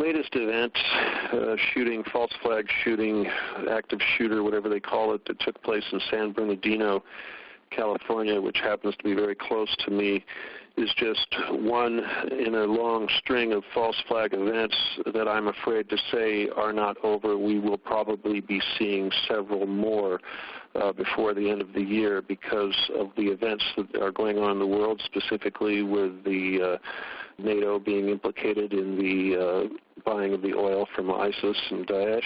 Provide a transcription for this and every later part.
latest event, shooting, false flag shooting, active shooter, whatever they call it, that took place in San Bernardino, California, which happens to be very close to me, is just one in a long string of false flag events that I'm afraid to say are not over. We will probably be seeing several more before the end of the year because of the events that are going on in the world, specifically with the NATO being implicated in the buying of the oil from ISIS and Daesh,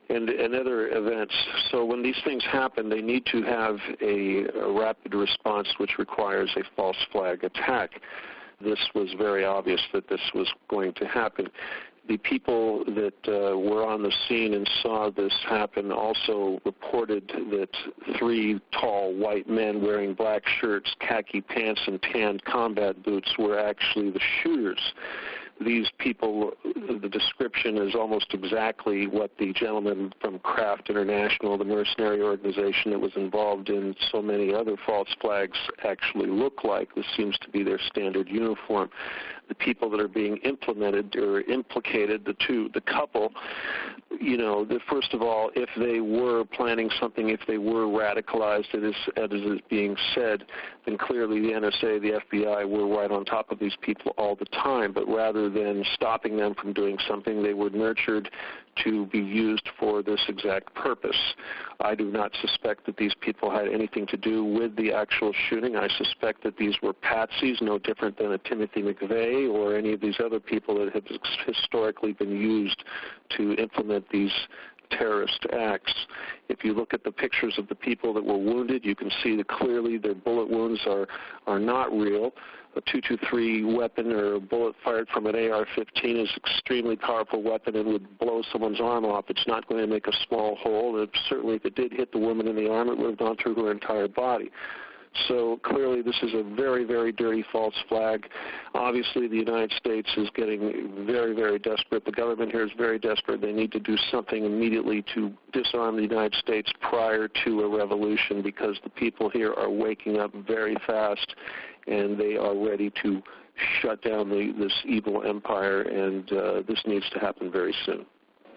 and other events. So when these things happen, they need to have a rapid response, which requires a false flag attack. This was very obvious that this was going to happen. The people that were on the scene and saw this happen also reported that 3 tall white men wearing black shirts, khaki pants, and tanned combat boots were actually the shooters. These people, the description is almost exactly what the gentleman from Craft International, the mercenary organization that was involved in so many other false flags, actually look like. This seems to be their standard uniform. The people that are being implemented or implicated, the couple, you know, first of all, if they were planning something, if they were radicalized, as is being said, then clearly the NSA, the FBI were right on top of these people all the time. But rather than stopping them from doing something, they were nurtured to be used for this exact purpose. I do not suspect that these people had anything to do with the actual shooting. I suspect that these were patsies, no different than a Timothy McVeigh or any of these other people that have historically been used to implement these terrorist acts. If you look at the pictures of the people that were wounded, you can see that clearly their bullet wounds are not real. A .223 weapon or a bullet fired from an AR-15 is an extremely powerful weapon and would blow someone's arm off. It's not going to make a small hole. Certainly, if it did hit the woman in the arm, it would have gone through her entire body. So clearly this is a very, very dirty false flag. Obviously the United States is getting very, very desperate. The government here is very desperate. They need to do something immediately to disarm the United States prior to a revolution because the people here are waking up very fast and they are ready to shut down this evil empire, and this needs to happen very soon.